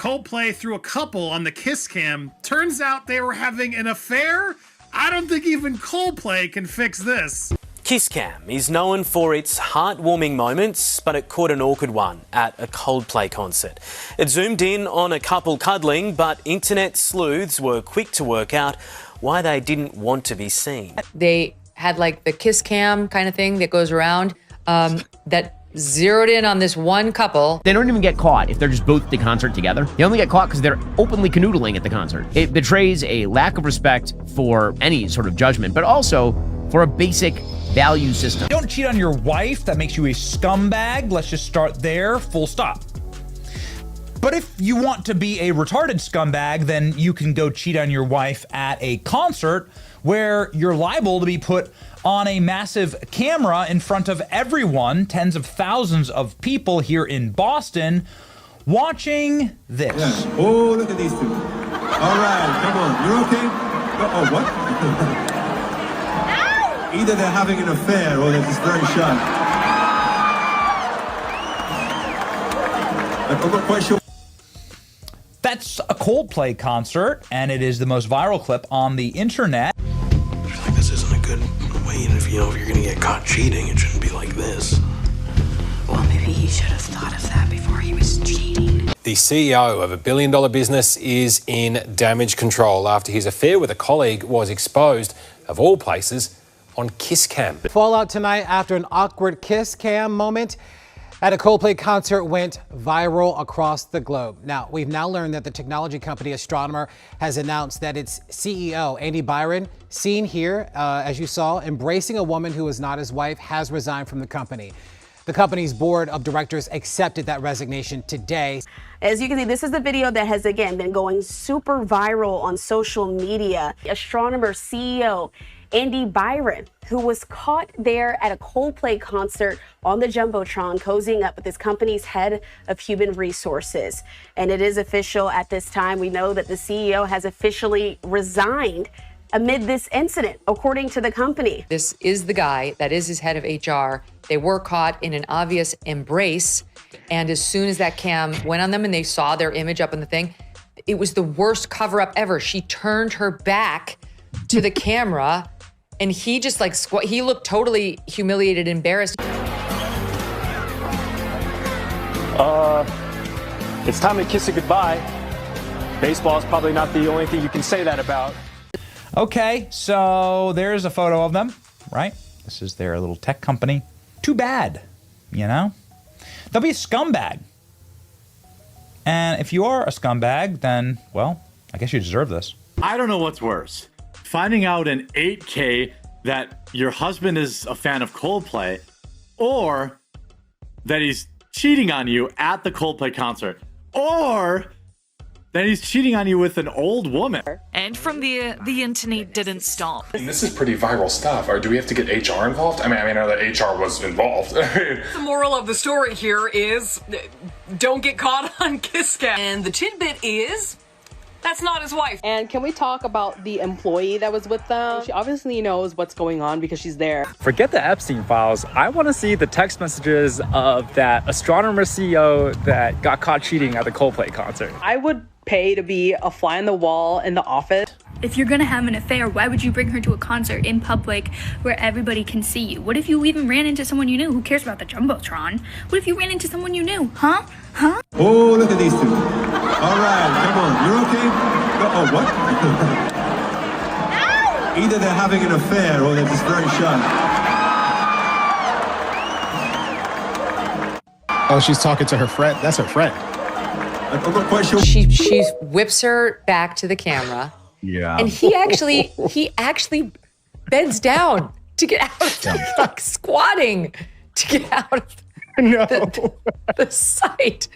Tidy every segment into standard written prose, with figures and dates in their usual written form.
Coldplay threw a couple on the Kiss Cam. Turns out they were having an affair? I don't think even Coldplay can fix this. Kiss Cam is known for its heartwarming moments, but it caught an awkward one at a Coldplay concert. It zoomed in on a couple cuddling, but internet sleuths were quick to work out why they didn't want to be seen. They had like the Kiss Cam kind of thing that goes around that zeroed in on this one couple. They don't even get caught if they're just both at the concert together. They only get caught because they're openly canoodling at the concert. It betrays a lack of respect for any sort of judgment, but also for a basic value system. Don't cheat on your wife. That makes you a scumbag. Let's just start there, full stop. But if you want to be a retarded scumbag, then you can go cheat on your wife at a concert where you're liable to be put on a massive camera in front of everyone, tens of thousands of people here in Boston, watching this. Yeah. Oh, look at these two. All right, come on. You're okay? Oh, what? Either they're having an affair or they're just very shy. I'm not quite sure. That's a Coldplay concert, and it is the most viral clip on the internet. I feel like this isn't a good way, and if you're gonna get caught cheating, it shouldn't be like this. Well, maybe he should have thought of that before he was cheating. The CEO of a billion-dollar business is in damage control after his affair with a colleague was exposed, of all places, on Kiss Cam. Fallout tonight after an awkward Kiss Cam moment at a Coldplay concert went viral across the globe. Now, we've now learned that the technology company Astronomer has announced that its CEO, Andy Byron, seen here, as you saw, embracing a woman who is not his wife, has resigned from the company. The company's board of directors accepted that resignation today. As you can see, this is the video that has, again, been going super viral on social media. Astronomer CEO Andy Byron, who was caught there at a Coldplay concert on the Jumbotron, cozying up with his company's head of human resources. And it is official at this time. We know that the CEO has officially resigned amid this incident, according to the company. This is the guy that is his head of HR. They were caught in an obvious embrace. And as soon as that cam went on them and they saw their image up on the thing, it was the worst cover up ever. She turned her back to the camera and he just like, he looked totally humiliated, embarrassed. It's time to kiss it goodbye. Baseball is probably not the only thing you can say that about. Okay, so there's a photo of them, right? This is their little tech company. Too bad, you know? They'll be a scumbag. And if you are a scumbag, then, well, I guess you deserve this. I don't know what's worse. Finding out in 8K that your husband is a fan of Coldplay, or that he's cheating on you at the Coldplay concert, or that he's cheating on you with an old woman. And from the internet didn't stop. This is pretty viral stuff. Or do we have to get HR involved? I know that HR was involved. The moral of the story here is don't get caught on Kiss Cam. And the tidbit is that's not his wife. And can we talk about the employee that was with them? She obviously knows what's going on because she's there. Forget the Epstein files. I want to see the text messages of that Astronomer CEO that got caught cheating at the Coldplay concert. I would pay to be a fly on the wall in the office. If you're gonna have an affair, why would you bring her to a concert in public where everybody can see you? What if you even ran into someone you knew? Who cares about the Jumbotron? What if you ran into someone you knew? Huh? Oh, look at these two. All right, come on. You're okay? Oh, what? Either they're having an affair or they're just very shy. Oh, she's talking to her friend. That's her friend. I'm not quite sure. She whips her back to the camera. Yeah. And he actually bends down to get out of like squatting to get out of the sight.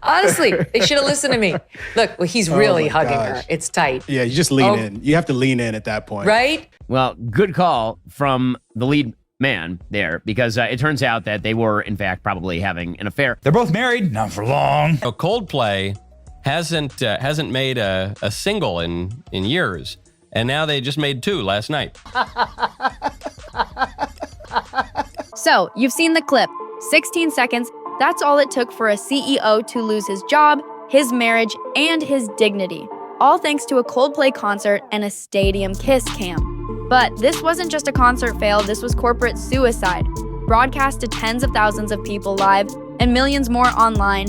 Honestly, they should have listened to me. Look, well, he's really hugging her. It's tight. Yeah, you just lean in. You have to lean in at that point. Right? Well, good call from the lead man there, because it turns out that they were, in fact, probably having an affair. They're both married, not for long. Coldplay hasn't made a single in years, and now they just made two last night. So, you've seen the clip. 16 seconds. That's all it took for a CEO to lose his job, his marriage, and his dignity. All thanks to a Coldplay concert and a stadium kiss cam. But this wasn't just a concert fail, this was corporate suicide. Broadcast to tens of thousands of people live and millions more online.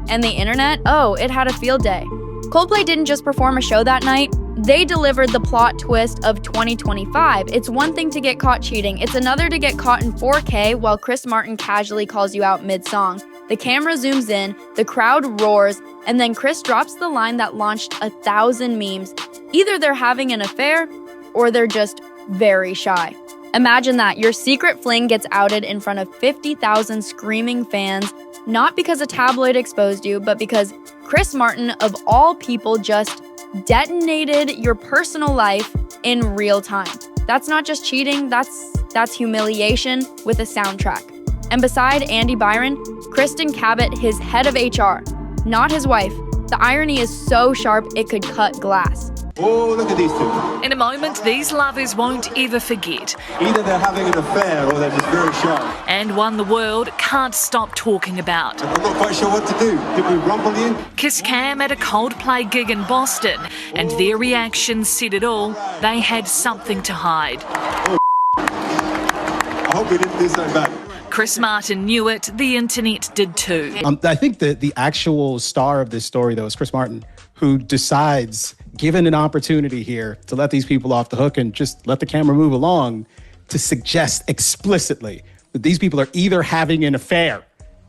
And the internet? Oh, it had a field day. Coldplay didn't just perform a show that night, they delivered the plot twist of 2025. It's one thing to get caught cheating, it's another to get caught in 4K while Chris Martin casually calls you out mid-song. The camera zooms in, the crowd roars, and then Chris drops the line that launched 1,000 memes. Either they're having an affair, or they're just very shy. Imagine that, your secret fling gets outed in front of 50,000 screaming fans, not because a tabloid exposed you, but because Chris Martin, of all people, just detonated your personal life in real time. That's not just cheating, that's humiliation with a soundtrack. And beside Andy Byron, Kristen Kat, his head of HR, not his wife. The irony is so sharp it could cut glass. Oh, look at these two. In a moment, these lovers won't ever forget. Either they're having an affair or they're just very shy. And one the world can't stop talking about. I'm not quite sure what to do. Did we rumble you? Kiss Cam at a Coldplay gig in Boston, and their reactions said it all. They had something to hide. Oh, I hope we didn't do something bad. Chris Martin knew it, the internet did too. I think that the actual star of this story, though, is Chris Martin, who decides, given an opportunity here, to let these people off the hook and just let the camera move along, to suggest explicitly that these people are either having an affair.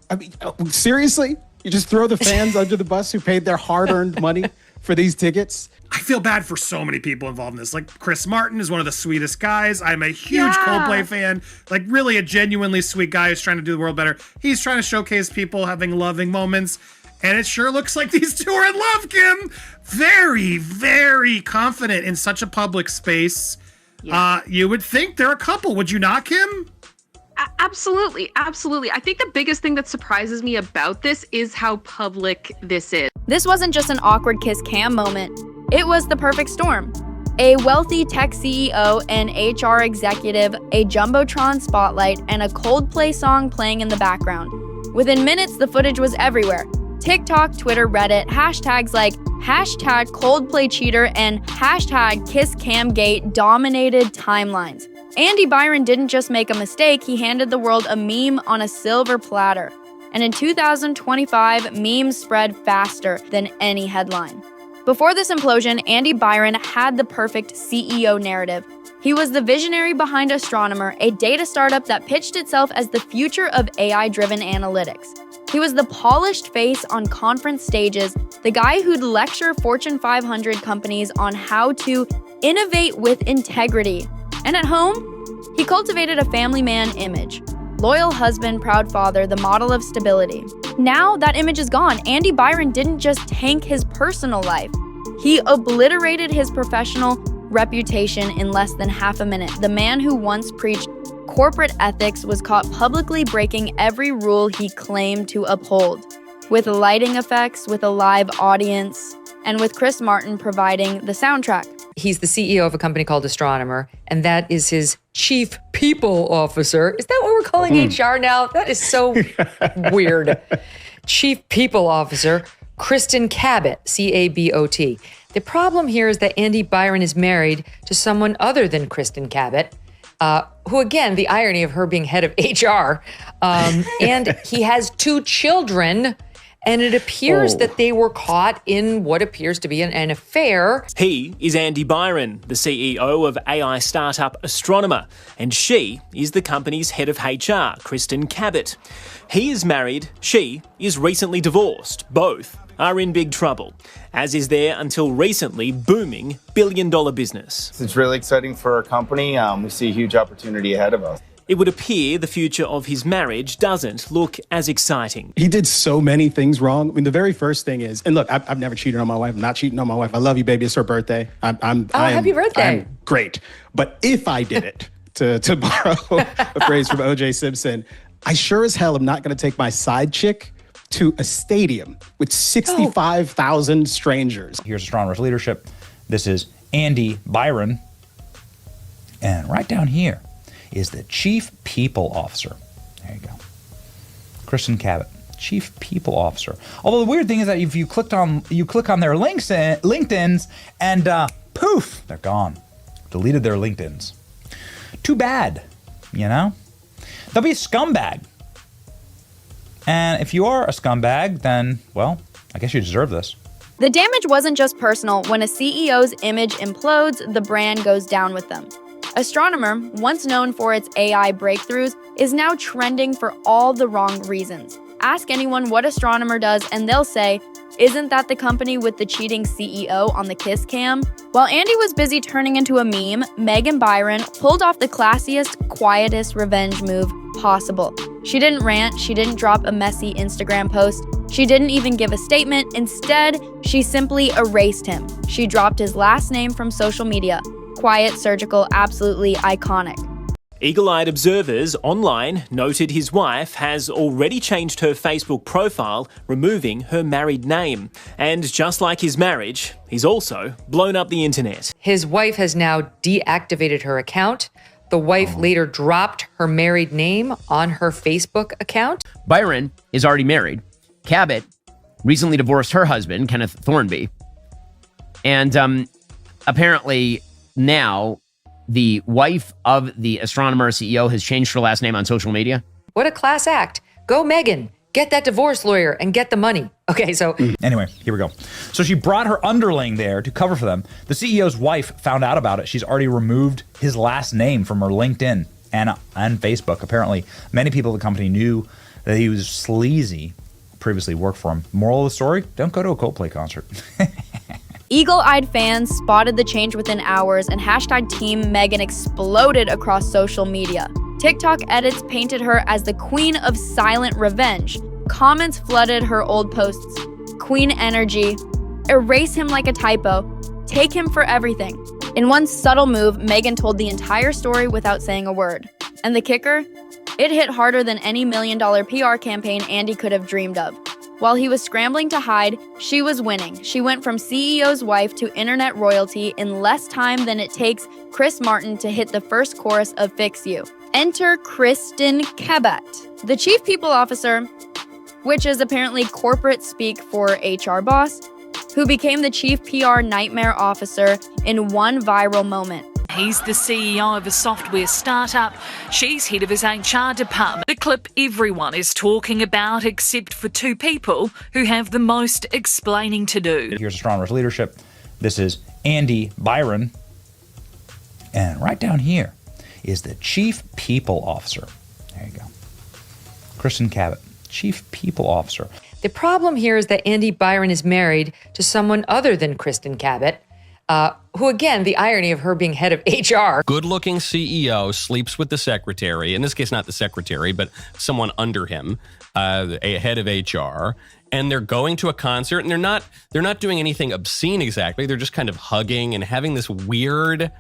I mean, seriously? You just throw the fans under the bus who paid their hard-earned money for these tickets? I feel bad for so many people involved in this. Like, Chris Martin is one of the sweetest guys. I'm a huge Coldplay fan. Like, really a genuinely sweet guy who's trying to do the world better. He's trying to showcase people having loving moments. And it sure looks like these two are in love, Kim. Very, very confident in such a public space. Yeah. You would think they're a couple. Would you not, Kim? Absolutely. Absolutely. I think the biggest thing that surprises me about this is how public this is. This wasn't just an awkward kiss cam moment. It was the perfect storm. A wealthy tech CEO, an HR executive, a Jumbotron spotlight, and a Coldplay song playing in the background. Within minutes, the footage was everywhere. TikTok, Twitter, Reddit, hashtags like hashtag Coldplay cheater and hashtag KissCamGate dominated timelines. Andy Byron didn't just make a mistake, he handed the world a meme on a silver platter. And in 2025, memes spread faster than any headline. Before this implosion, Andy Byron had the perfect CEO narrative. He was the visionary behind Astronomer, a data startup that pitched itself as the future of AI-driven analytics. He was the polished face on conference stages, the guy who'd lecture Fortune 500 companies on how to innovate with integrity. And at home, he cultivated a family man image. Loyal husband, proud father, the model of stability. Now that image is gone. Andy Byron didn't just tank his personal life. He obliterated his professional reputation in less than half a minute. The man who once preached corporate ethics was caught publicly breaking every rule he claimed to uphold. With lighting effects, with a live audience, and with Chris Martin providing the soundtrack. He's the CEO of a company called Astronomer, and that is his chief people officer. Is that what we're calling HR now? That is so weird. Chief people officer, Kristen Kat, C-A-B-O-T. The problem here is that Andy Byron is married to someone other than Kristen Kat, who, again, the irony of her being head of HR, and he has 2 children. And it appears that they were caught in what appears to be an affair. He is Andy Byron, the CEO of AI startup Astronomer, and she is the company's head of HR, Kristen Kat. He is married, she is recently divorced. Both are in big trouble, as is their until recently booming billion-dollar business. It's really exciting for our company. We see a huge opportunity ahead of us. It would appear the future of his marriage doesn't look as exciting. He did so many things wrong. I mean, the very first thing is, and look, I've never cheated on my wife. I'm not cheating on my wife. I love you, baby. It's her birthday. Happy birthday. I'm great. But if I did it, to borrow a phrase from O.J. Simpson, I sure as hell am not going to take my side chick to a stadium with 65,000 strangers. Here's Astronomer's leadership. This is Andy Byron. And right down here is the Chief People Officer. There you go. Kristen Kat, Chief People Officer. Although the weird thing is that if you click on their LinkedIn's and poof, they're gone. Deleted their LinkedIn's. Too bad, you know? They'll be a scumbag. And if you are a scumbag, then, well, I guess you deserve this. The damage wasn't just personal. When a CEO's image implodes, the brand goes down with them. Astronomer, once known for its AI breakthroughs, is now trending for all the wrong reasons. Ask anyone what Astronomer does and they'll say, isn't that the company with the cheating CEO on the Kiss Cam? While Andy was busy turning into a meme, Andy Byron pulled off the classiest, quietest revenge move possible. She didn't rant, she didn't drop a messy Instagram post, she didn't even give a statement. Instead, she simply erased him. She dropped his last name from social media. Quiet, surgical, absolutely iconic. Eagle-eyed observers online noted his wife has already changed her Facebook profile, removing her married name. And just like his marriage, he's also blown up the internet. His wife has now deactivated her account. The wife later dropped her married name on her Facebook account. Byron is already married. Cabot recently divorced her husband, Kenneth Thornby. And apparently now the wife of the Astronomer CEO has changed her last name on social media. What a class act. Go, Megan. Get that divorce lawyer and get the money. Okay, so... Anyway, here we go. So she brought her underling there to cover for them. The CEO's wife found out about it. She's already removed his last name from her LinkedIn and Facebook. Apparently, many people at the company knew that he was sleazy, previously worked for him. Moral of the story, don't go to a Coldplay concert. Eagle-eyed fans spotted the change within hours, and hashtag Team Megan exploded across social media. TikTok edits painted her as the queen of silent revenge. Comments flooded her old posts. Queen energy. Erase him like a typo. Take him for everything. In one subtle move, Megan told the entire story without saying a word. And the kicker? It hit harder than any $1 million PR campaign Andy could have dreamed of. While he was scrambling to hide, she was winning. She went from CEO's wife to internet royalty in less time than it takes Chris Martin to hit the first chorus of Fix You. Enter Kristen Kat, the Chief People Officer, which is apparently corporate speak for HR boss, who became the Chief PR Nightmare Officer in one viral moment. He's the CEO of a software startup. She's head of his HR department. The clip everyone is talking about except for two people who have the most explaining to do. Here's Astronomer's leadership. This is Andy Byron. And right down here is the Chief People Officer. There you go. Kristen Kat, Chief People Officer. The problem here is that Andy Byron is married to someone other than Kristen Kat, who, again, the irony of her being head of HR. Good-looking CEO sleeps with the secretary, in this case not the secretary, but someone under him, a head of HR, and they're going to a concert, and they're not doing anything obscene exactly. They're just kind of hugging and having this weird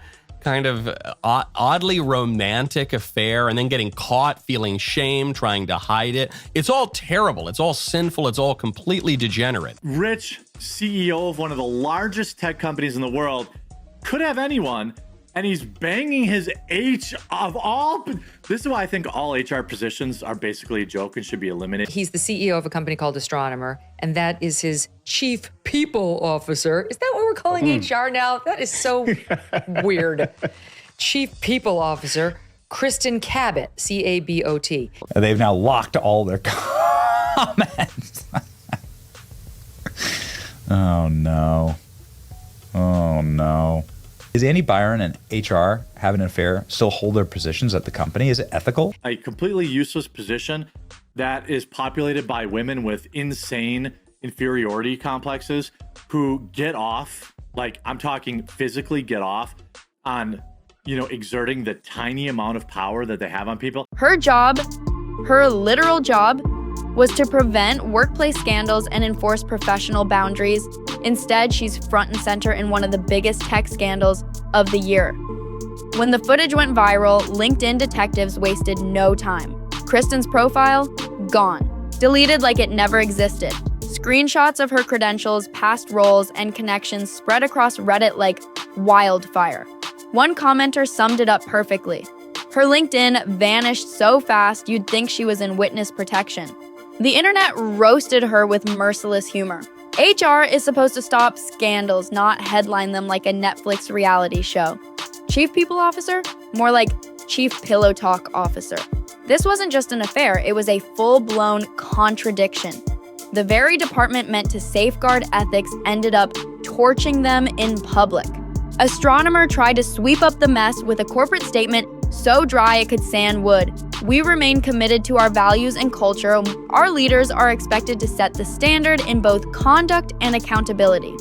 kind of oddly romantic affair, and then getting caught, feeling shame, trying to hide it. It's all terrible. It's all sinful. It's all completely degenerate. Rich CEO of one of the largest tech companies in the world could have anyone, and he's banging his of all. This is why I think all HR positions are basically a joke and should be eliminated. He's the CEO of a company called Astronomer, and that is his Chief People Officer. Is that what we're calling HR now? That is so weird. Chief People Officer, Kristen Kat, C-A-B-O-T. They've now locked all their comments. Oh, no. Oh, no. Is Andy Byron and HR having an affair still hold their positions at the company? Is it ethical? A completely useless position that is populated by women with insane inferiority complexes who get off, like I'm talking physically get off on, exerting the tiny amount of power that they have on people. Her job, her literal job, was to prevent workplace scandals and enforce professional boundaries. Instead, she's front and center in one of the biggest tech scandals of the year. When the footage went viral, LinkedIn detectives wasted no time. Kristen's profile, gone. Deleted like it never existed. Screenshots of her credentials, past roles, and connections spread across Reddit like wildfire. One commenter summed it up perfectly. Her LinkedIn vanished so fast you'd think she was in witness protection. The internet roasted her with merciless humor. HR is supposed to stop scandals, not headline them like a Netflix reality show. Chief People Officer? More like Chief Pillow Talk Officer. This wasn't just an affair, it was a full-blown contradiction. The very department meant to safeguard ethics ended up torching them in public. Astronomer tried to sweep up the mess with a corporate statement so dry it could sand wood. We remain committed to our values and culture. Our leaders are expected to set the standard in both conduct and accountability.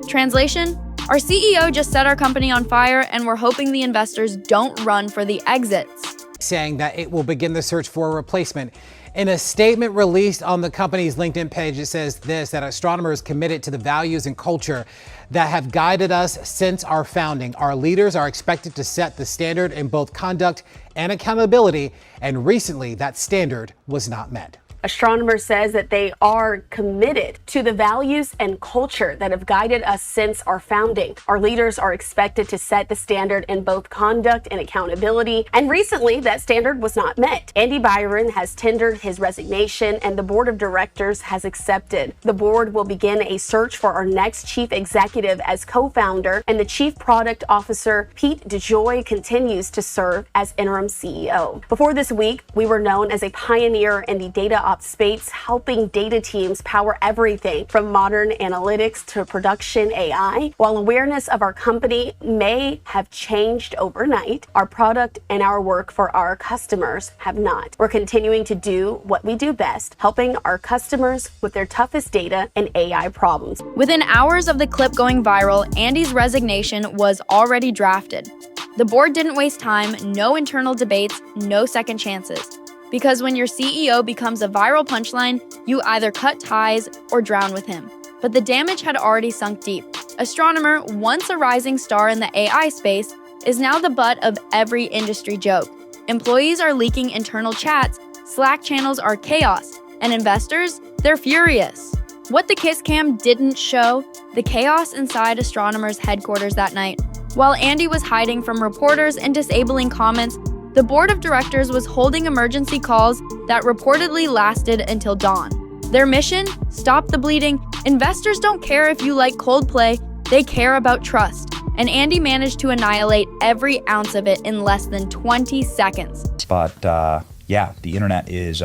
Translation? Our CEO just set our company on fire and we're hoping the investors don't run for the exits. Saying that it will begin the search for a replacement. In a statement released on the company's LinkedIn page, it says this, that Astronomer is committed to the values and culture that have guided us since our founding. Our leaders are expected to set the standard in both conduct and accountability, and recently that standard was not met. Astronomer says that they are committed to the values and culture that have guided us since our founding. Our leaders are expected to set the standard in both conduct and accountability, and recently that standard was not met. Andy Byron has tendered his resignation and the board of directors has accepted. The board will begin a search for our next chief executive as co-founder, and the chief product officer, Pete DeJoy, continues to serve as interim CEO. Before this week, we were known as a pioneer in the data space, helping data teams power everything from modern analytics to production AI. While awareness of our company may have changed overnight, our product and our work for our customers have not. We're continuing to do what we do best, helping our customers with their toughest data and AI problems. Within hours of the clip going viral, Andy's resignation was already drafted. The board didn't waste time, no internal debates, no second chances. Because when your CEO becomes a viral punchline, you either cut ties or drown with him. But the damage had already sunk deep. Astronomer, once a rising star in the AI space, is now the butt of every industry joke. Employees are leaking internal chats, Slack channels are chaos, and investors, they're furious. What the Kiss Cam didn't show, the chaos inside Astronomer's headquarters that night. While Andy was hiding from reporters and disabling comments, the board of directors was holding emergency calls that reportedly lasted until dawn. Their mission? Stop the bleeding. Investors don't care if you like Coldplay, they care about trust. And Andy managed to annihilate every ounce of it in less than 20 seconds. But yeah, the internet is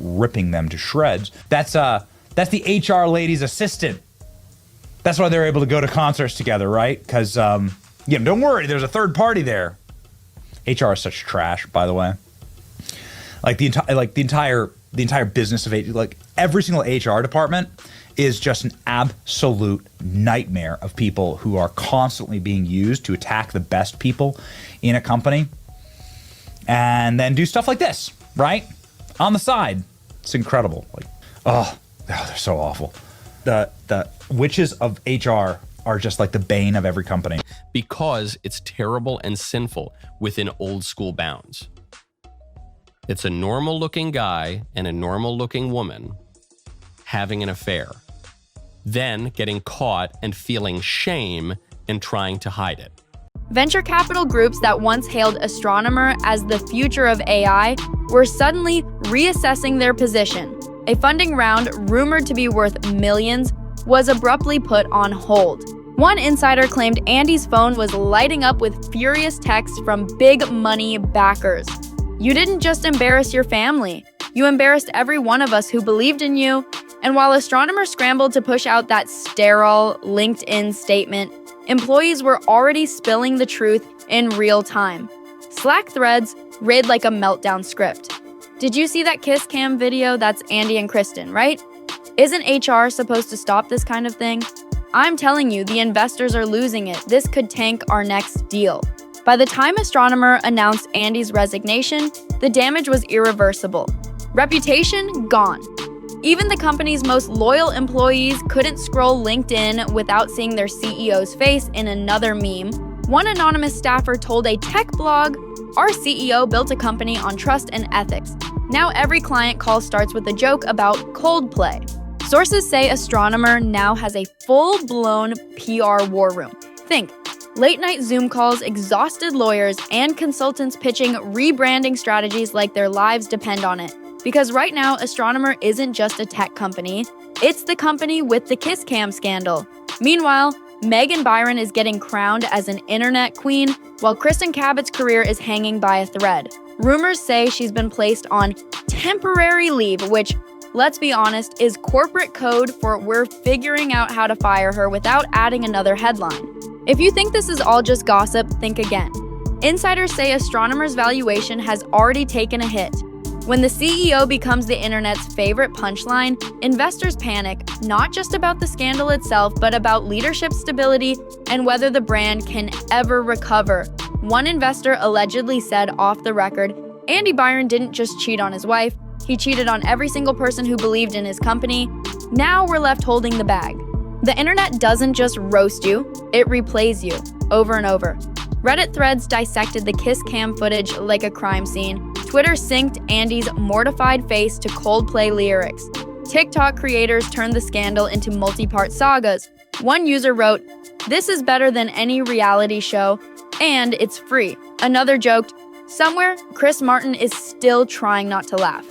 ripping them to shreds. That's the HR lady's assistant. That's why they're able to go to concerts together, right? Because don't worry, there's a third party there. HR is such trash, by the way. Like the entire business of HR, like every single HR department is just an absolute nightmare of people who are constantly being used to attack the best people in a company and then do stuff like this, right? On the side. It's incredible. Like, oh, they're so awful. The witches of HR are just like the bane of every company. Because it's terrible and sinful within old school bounds. It's a normal looking guy and a normal looking woman having an affair, then getting caught and feeling shame and trying to hide it. Venture capital groups that once hailed Astronomer as the future of AI were suddenly reassessing their position. A funding round rumored to be worth millions was abruptly put on hold. One insider claimed Andy's phone was lighting up with furious texts from big money backers. You didn't just embarrass your family, you embarrassed every one of us who believed in you. And while Astronomer scrambled to push out that sterile LinkedIn statement, employees were already spilling the truth in real time. Slack threads read like a meltdown script. Did you see that Kiss Cam video? That's Andy and Kristen, right? Isn't HR supposed to stop this kind of thing? I'm telling you, the investors are losing it. This could tank our next deal. By the time Astronomer announced Andy's resignation, the damage was irreversible. Reputation gone. Even the company's most loyal employees couldn't scroll LinkedIn without seeing their CEO's face in another meme. One anonymous staffer told a tech blog, "Our CEO built a company on trust and ethics. Now every client call starts with a joke about Coldplay." Sources say Astronomer now has a full-blown PR war room. Think, late-night Zoom calls, exhausted lawyers, and consultants pitching rebranding strategies like their lives depend on it. Because right now, Astronomer isn't just a tech company, it's the company with the Kiss Cam scandal. Meanwhile, Andy Byron is getting crowned as an internet queen, while Kristen Kat's career is hanging by a thread. Rumors say she's been placed on temporary leave, which, let's be honest, is corporate code for we're figuring out how to fire her without adding another headline. If you think this is all just gossip, think again. Insiders say Astronomer's valuation has already taken a hit. When the CEO becomes the internet's favorite punchline, investors panic, not just about the scandal itself, but about leadership stability and whether the brand can ever recover. One investor allegedly said off the record, Andy Byron didn't just cheat on his wife, he cheated on every single person who believed in his company. Now we're left holding the bag. The internet doesn't just roast you, it replays you, over and over. Reddit threads dissected the Kiss Cam footage like a crime scene. Twitter synced Andy's mortified face to Coldplay lyrics. TikTok creators turned the scandal into multi-part sagas. One user wrote, "This is better than any reality show, and it's free." Another joked, "Somewhere, Chris Martin is still trying not to laugh."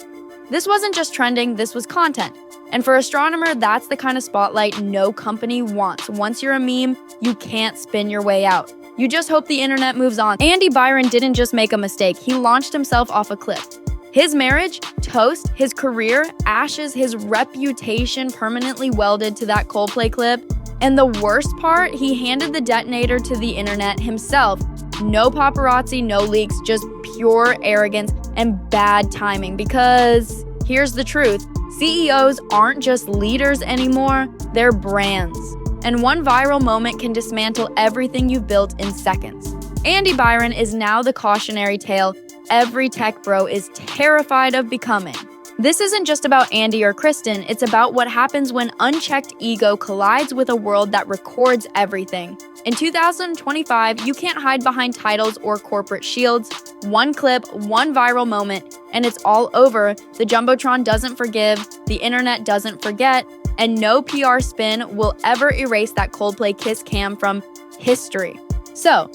This wasn't just trending, this was content. And for Astronomer, that's the kind of spotlight no company wants. Once you're a meme, you can't spin your way out. You just hope the internet moves on. Andy Byron didn't just make a mistake, he launched himself off a cliff. His marriage, toast, his career, ashes, his reputation permanently welded to that Coldplay clip. And the worst part, he handed the detonator to the internet himself. No paparazzi, no leaks, just pure arrogance and bad timing. Because here's the truth, CEOs aren't just leaders anymore, they're brands. And one viral moment can dismantle everything you've built in seconds. Andy Byron is now the cautionary tale every tech bro is terrified of becoming. This isn't just about Andy or Kristen, it's about what happens when unchecked ego collides with a world that records everything. In 2025, you can't hide behind titles or corporate shields. One clip, one viral moment, and it's all over. The Jumbotron doesn't forgive, the internet doesn't forget, and no PR spin will ever erase that Coldplay Kiss Cam from history. So,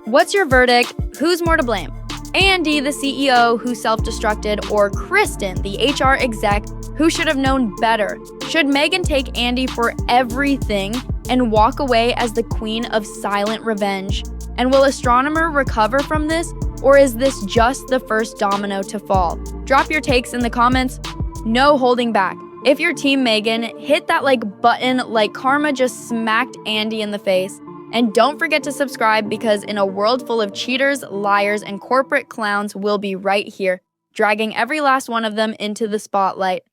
what's your verdict? Who's more to blame? Andy, the CEO who self-destructed, or Kristen, the HR exec who should have known better? Should Megan take Andy for everything and walk away as the queen of silent revenge? And will Astronomer recover from this, or is this just the first domino to fall? Drop your takes in the comments. No holding back. If you're Team Megan, hit that like button like karma just smacked Andy in the face. And don't forget to subscribe, because in a world full of cheaters, liars, and corporate clowns, we'll be right here, dragging every last one of them into the spotlight.